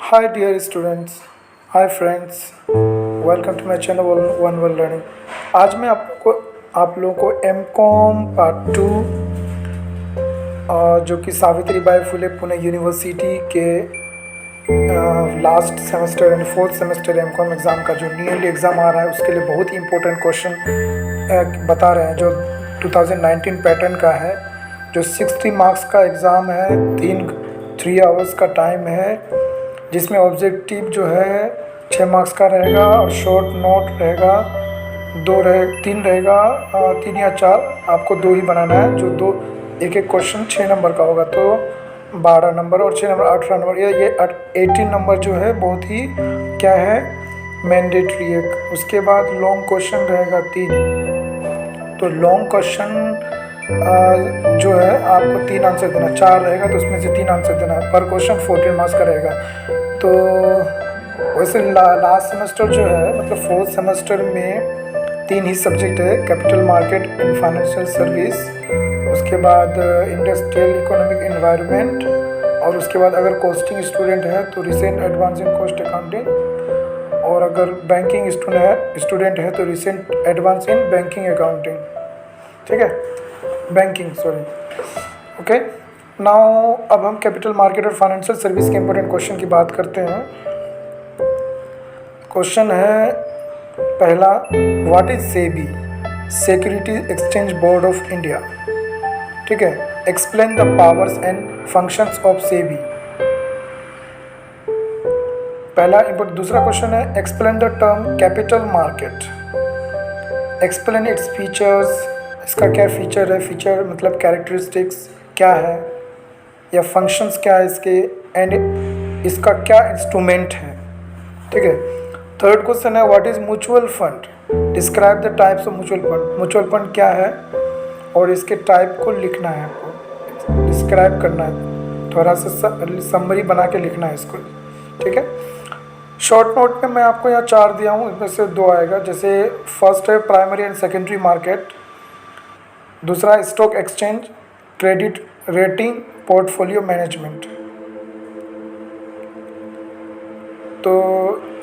Hi dear students, hi friends, welcome to my channel One World Learning। आज मैं आप लोगों को एम कॉम पार्ट 2 जो कि सावित्री बाई फुले पुणे यूनिवर्सिटी के लास्ट सेमेस्टर यानी fourth semester M com exam का जो नियरली एग्ज़ाम आ रहा है उसके लिए बहुत ही इंपॉर्टेंट क्वेश्चन बता रहे हैं जो 2019 पैटर्न का है, जो 60 मार्क्स का एग्ज़ाम है, 3 आवर्स का टाइम है, जिसमें ऑब्जेक्टिव जो है 6 मार्क्स का रहेगा और शॉर्ट नोट रहेगा 3 रहेगा, 3 या 4 आपको 2 ही बनाना है। जो एक क्वेश्चन 6 नंबर का होगा तो 12 नंबर और 6 नंबर 18 नंबर, ये 18 नंबर जो है बहुत ही क्या है मैंडेटरी है। उसके बाद लॉन्ग क्वेश्चन रहेगा 3, तो लॉन्ग क्वेश्चन जो है आपको 3 आंसर देना, 4 रहेगा तो उसमें से 3 आंसर देना है। पर क्वेश्चन 14 मार्क्स का रहेगा। तो वैसे लास्ट सेमेस्टर जो है मतलब फोर्थ सेमेस्टर में 3 ही सब्जेक्ट है, capital market and financial service, उसके बाद इंडस्ट्रियल इकोनॉमिक एनवायरनमेंट, और उसके बाद अगर कॉस्टिंग स्टूडेंट है तो recent advance in cost accounting, और अगर बैंकिंग स्टूडेंट है तो recent advance in banking accounting. ठीक है, बैंकिंग सॉरी। ओके, नाउ अब हम कैपिटल मार्केट और फाइनेंशियल सर्विस के इंपॉर्टेंट क्वेश्चन की बात करते हैं। क्वेश्चन है पहला, what is SEBI, securities exchange board of India. ठीक है, explain the powers and functions of SEBI. पहला इंपॉर्टेंट। दूसरा क्वेश्चन है, explain the term capital market, explain its features, इसका क्या फीचर है, फीचर मतलब कैरेक्टरिस्टिक्स क्या है या फंक्शंस क्या है इसके, एंड इसका क्या इंस्ट्रूमेंट है। ठीक है। थर्ड क्वेश्चन है, what is mutual fund, describe the types of mutual fund. Mutual fund क्या है और इसके टाइप को लिखना है, आपको डिस्क्राइब करना है, थोड़ा सा समरी बना के लिखना है इसको। ठीक है। शॉर्ट नोट में मैं आपको यहाँ 4 दिया हूँ, इसमें से 2 आएगा। जैसे फर्स्ट है प्राइमरी एंड सेकेंडरी मार्केट, दूसरा stock exchange, credit rating, portfolio management. तो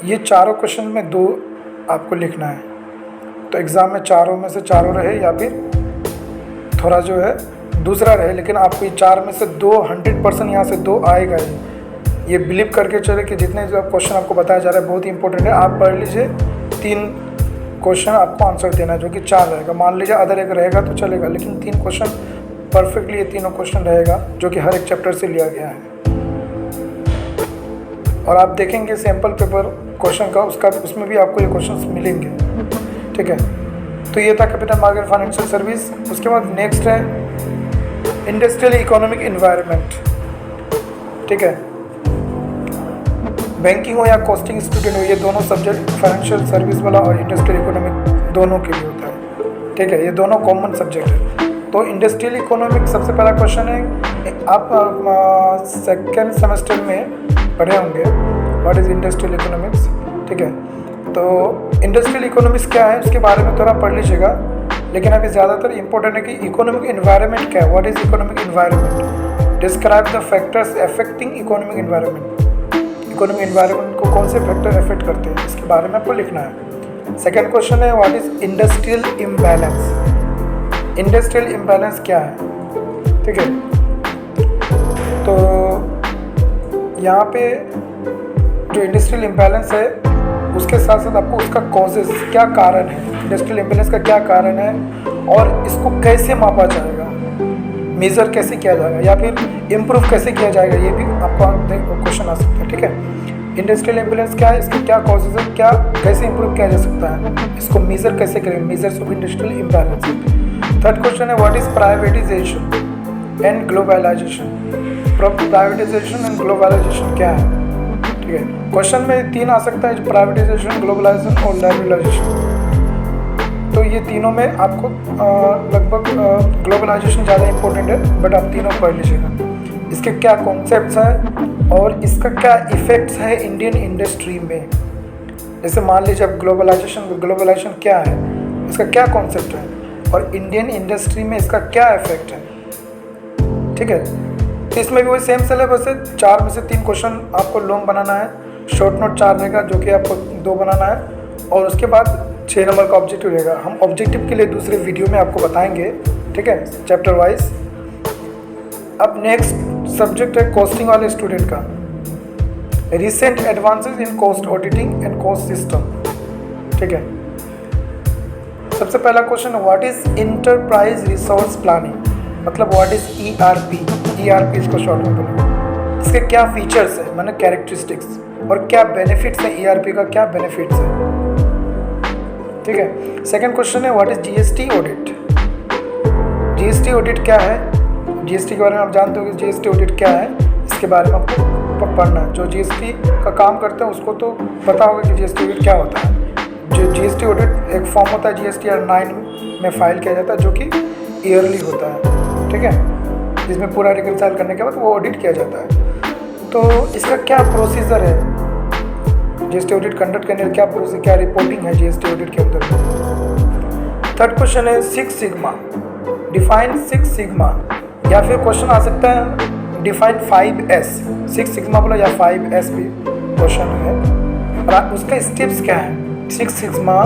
ये चारों क्वेश्चन में 2 आपको लिखना है। तो एग्ज़ाम में चारों में से चारों रहे या फिर थोड़ा जो है दूसरा रहे, लेकिन आपको ये 4 में से 2 100% यहाँ से 2 आएगा ही। ये बिलीव करके चले कि जितने जो क्वेश्चन आपको बताया जा रहा है बहुत ही इंपॉर्टेंट है। आप पढ़ लीजिए, 3 क्वेश्चन आपको आंसर देना है जो कि 4 रहेगा। मान लीजिए अदर एक रहेगा तो चलेगा, लेकिन 3 क्वेश्चन परफेक्टली, ये तीनों क्वेश्चन रहेगा जो कि हर एक चैप्टर से लिया गया है। और आप देखेंगे सैम्पल पेपर क्वेश्चन का, उसमें भी आपको ये क्वेश्चंस मिलेंगे। ठीक है। तो ये था कैपिटल मार्केट फाइनेंशियल सर्विस। उसके बाद नेक्स्ट है इंडस्ट्रियल इकोनॉमिक एनवायरनमेंट। ठीक है, बैंकिंग हो या कॉस्टिंग स्टूडेंट हो, ये दोनों सब्जेक्ट फाइनेंशियल सर्विस वाला और इंडस्ट्रियल इकोनॉमिक दोनों के लिए होता है। ठीक है, ये दोनों कॉमन सब्जेक्ट है। तो इंडस्ट्रियल इकोनॉमिक सबसे पहला क्वेश्चन है, आप सेकेंड सेमेस्टर में पढ़े होंगे व्हाट इज़ इंडस्ट्रियल इकोनॉमिक्स। ठीक है, तो इंडस्ट्रियल इकोनॉमिक्स क्या है उसके बारे में थोड़ा पढ़ लीजिएगा, लेकिन अभी ज़्यादातर इंपॉर्टेंट है कि इकोनॉमिक एनवायरनमेंट क्या है, what is economic environment, describe the factors affecting economic environment. Economic environment को कौन से फैक्टर अफेक्ट करते हैं इसके बारे में आपको लिखना है। सेकेंड क्वेश्चन है, what is industrial imbalance, industrial imbalance क्या है। ठीक है, तो यहाँ पे जो इंडस्ट्रियल इम्बैलेंस है उसके साथ साथ आपको उसका कॉजेज़, क्या कारण है, इंडस्ट्रियल इम्बैलेंस का क्या कारण है और इसको कैसे मापा जाएगा, मेज़र कैसे किया जाएगा या फिर इम्प्रूव कैसे किया जाएगा, ये भी आपको क्वेश्चन आ सकता है। ठीक है, इंडस्ट्रियल इम्बैलेंस क्या है, इसके क्या कॉजेज़ है, क्या कैसे इम्प्रूव किया जा सकता है, इसको मेज़र कैसे करेंगे, measures of industrial imbalance. Third question है, what is privatisation and globalisation. Privatisation and globalisation क्या है। ठीक है, क्वेश्चन में 3 आ सकता है, प्राइवेटाइजेशन, ग्लोबलाइजेशन और लिबरलाइजेशन। तो ये तीनों में आपको लगभग ग्लोबलाइजेशन ज़्यादा इंपॉर्टेंट है, बट आप तीनों पढ़ लीजिएगा। इसके क्या कॉन्सेप्ट्स हैं और इसका क्या इफ़ेक्ट्स है इंडियन इंडस्ट्री में। जैसे मान लीजिए अब ग्लोबलाइजेशन क्या है, इसका क्या कॉन्सेप्ट है और इंडियन इंडस्ट्री में इसका क्या इफेक्ट है। ठीक है, तो इसमें भी वही सेम सिलेबस है, 4 में से 3 क्वेश्चन आपको लॉन्ग बनाना है, शॉर्ट नोट 4 रहेगा जो कि आपको 2 बनाना है, और उसके बाद 6 नंबर का ऑब्जेक्टिव रहेगा। हम ऑब्जेक्टिव के लिए दूसरे वीडियो में आपको बताएंगे, ठीक है, चैप्टर वाइज। अब नेक्स्ट सब्जेक्ट है कॉस्टिंग वाले स्टूडेंट का, recent advances in cost auditing and cost system, ठीक है। सबसे पहला question, what is enterprise resource planning, मतलब व्हाट इज ERP, इसको शॉर्ट में बोलेंगे। इसके क्या फीचर्स है, माने कैरेक्टरिस्टिक्स, और क्या बेनिफिट्स है, ERP का क्या बेनिफिट्स है, ठीक है। सेकंड क्वेश्चन है what is GST audit, GST audit क्या है, GST के बारे में आप जानते हो कि GST ऑडिट क्या है, इसके बारे में आपको पढ़ना है। जो GST का काम करते हैं उसको तो पता होगा कि GST ऑडिट क्या होता है। जो GST ऑडिट एक फॉर्म होता है, GSTR 9 में फाइल किया जाता है, जो कि ईयरली होता है, ठीक है, जिसमें पूरा रिकंसाइल करने के बाद वो ऑडिट किया जाता है। तो इसका क्या प्रोसीजर है, GST ऑडिट कंडक्ट करने का क्या प्रोसीजर, क्या रिपोर्टिंग है GST ऑडिट के अंदर। थर्ड क्वेश्चन है 6 सिग्मा, डिफाइन 6 सिग्मा, या फिर क्वेश्चन आ सकता है डिफाइन 5S, 6 सिग्मा बोला या 5S भी क्वेश्चन है, और उसका स्टेप्स क्या है, 6 सिग्मा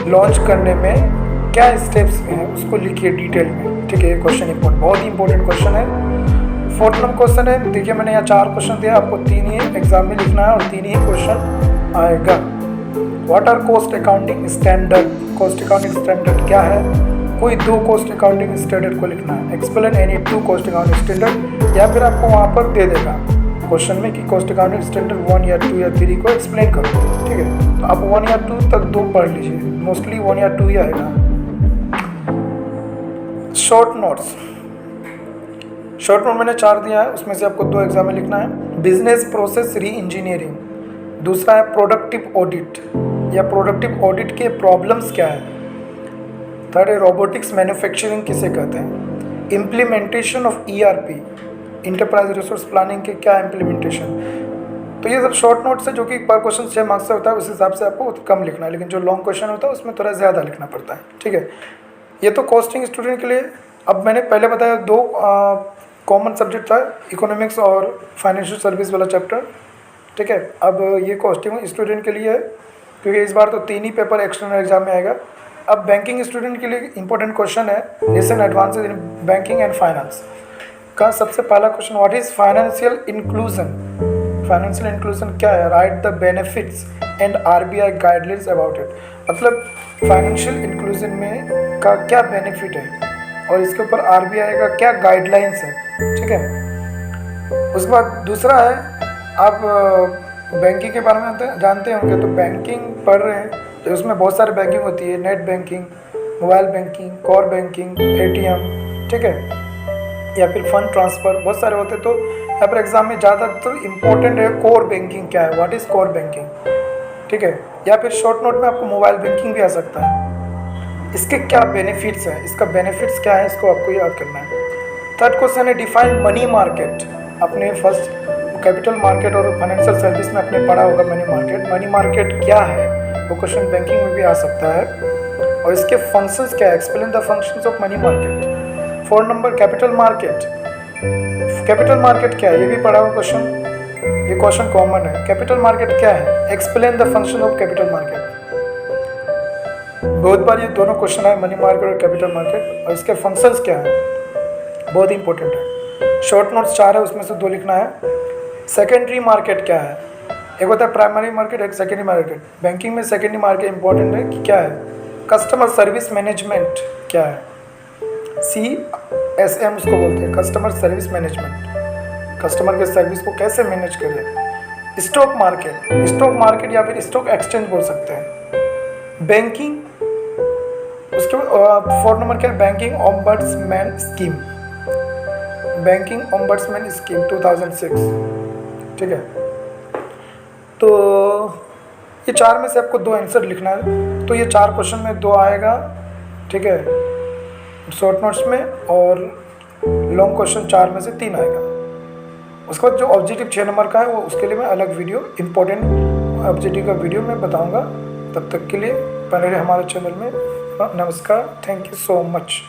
लॉन्च करने में क्या स्टेप्स हैं उसको लिखिए डिटेल में, ठीक है। ये क्वेश्चन इंपॉर्टेंट, बहुत ही इंपॉर्टेंट क्वेश्चन है। फोर्थ नंबर क्वेश्चन है, देखिए मैंने यहाँ 4 क्वेश्चन दिया, आपको 3 ही एग्जाम में लिखना है और 3 ही क्वेश्चन आएगा। What are cost accounting standard, cost accounting standard क्या है, कोई 2 कॉस्ट अकाउंटिंग स्टैंडर्ड को लिखना है, explain any 2 cost accounting standard, या फिर आपको वहाँ पर दे देगा क्वेश्चन में कि कॉस्ट अकाउंटिंग स्टैंडर्ड 1 या 2 या 3 को एक्सप्लेन करो, ठीक है। तो आप 1 या 2 तक 2 पढ़ लीजिए, मोस्टली 1 या 2 ही आएगा। शॉर्ट नोट्स, शॉर्ट नोट मैंने 4 दिया है, उसमें से आपको 2 एग्जाम में लिखना है। बिजनेस प्रोसेस री इंजीनियरिंग, दूसरा है प्रोडक्टिव ऑडिट, या प्रोडक्टिव ऑडिट के प्रॉब्लम्स क्या है। थर्ड है रोबोटिक्स मैन्युफैक्चरिंग किसे कहते हैं। Implementation of ERP, enterprise resource planning के क्या इम्प्लीमेंटेशन। तो ये सब शॉर्ट नोट्स है जो कि पर क्वेश्चन 6 मार्क्स से होता है, उस हिसाब से आपको कम लिखना है, लेकिन जो लॉन्ग क्वेश्चन होता है उसमें थोड़ा ज़्यादा लिखना पड़ता है, ठीक है। ये तो कॉस्टिंग स्टूडेंट के लिए। अब मैंने पहले बताया 2 कॉमन सब्जेक्ट था, इकोनॉमिक्स और फाइनेंशियल सर्विस वाला चैप्टर, ठीक है। अब ये कॉस्टिंग स्टूडेंट के लिए है, क्योंकि इस बार तो 3 ही पेपर एक्सटर्नल एग्जाम में आएगा। अब बैंकिंग स्टूडेंट के लिए इंपॉर्टेंट क्वेश्चन है recent advances in banking and finance का सबसे पहला question, what is financial inclusion. Financial inclusion क्या है, right the benefits and RBI guidelines about it, मतलब फाइनेंशियल इंक्लूजन में का क्या बेनिफिट है और इसके ऊपर RBI का क्या गाइडलाइंस है, ठीक है। उसके बाद दूसरा है, आप बैंकिंग के बारे में जानते होंगे, तो बैंकिंग पढ़ रहे हैं तो उसमें बहुत सारी बैंकिंग होती है, net banking, mobile banking, core banking, ATM, ठीक है, या फिर फंड ट्रांसफ़र, बहुत सारे होते हैं। तो यहाँ पर एग्जाम में ज़्यादातर इम्पोर्टेंट है कोर बैंकिंग क्या है, व्हाट इज़ कोर बैंकिंग, ठीक है। या फिर शॉर्ट नोट में आपको मोबाइल बैंकिंग भी आ सकता है, इसके क्या बेनिफिट्स हैं, इसका बेनिफिट्स क्या है, इसको आपको याद करना है। थर्ड क्वेश्चन है डिफाइन मनी मार्केट, अपने फर्स्ट कैपिटल मार्केट और फाइनेंशियल सर्विस में आपने पढ़ा होगा मनी मार्केट। मनी मार्केट क्या है, वो क्वेश्चन बैंकिंग में भी आ सकता है, और इसके फंक्शंस क्या है, explain the functions of money market. 4 number capital market, capital market क्या है, ये भी पढ़ा हुआ क्वेश्चन, ये क्वेश्चन कॉमन है। कैपिटल मार्केट क्या है, explain the function of capital market. बहुत बार ये दोनों क्वेश्चन है, मनी मार्केट और कैपिटल मार्केट, और इसके फंक्शंस क्या है, बहुत इंपॉर्टेंट है। शॉर्ट नोट्स 4 है, उसमें से 2 लिखना है। सेकेंडरी मार्केट क्या है, एक होता है प्राइमरी मार्केट, एक सेकेंडरी मार्केट। बैंकिंग में सेकेंडरी मार्केट इंपॉर्टेंट है कि क्या है। कस्टमर सर्विस मैनेजमेंट क्या है, CSM उसको बोलते हैं, कस्टमर सर्विस मैनेजमेंट, कस्टमर के सर्विस को कैसे मैनेज करें। स्टॉक मार्केट, स्टॉक मार्केट या फिर स्टॉक एक्सचेंज बोल सकते हैं। बैंकिंग, उसके 4 नंबर क्या है, banking ombudsman scheme, banking ombudsman scheme 2006, ठीक है। तो ये 4 में से आपको 2 आंसर लिखना है, तो ये 4 क्वेश्चन में 2 आएगा, ठीक है, शॉर्ट नोट्स में, और लॉन्ग क्वेश्चन 4 में से 3 आएगा। उसके बाद जो ऑब्जेक्टिव 6 नंबर का है वो उसके लिए मैं अलग वीडियो, इंपॉर्टेंट ऑब्जेक्टिव का वीडियो मैं बताऊंगा। तब तक के लिए बने रहे हमारे चैनल में। नमस्कार, थैंक यू सो मच।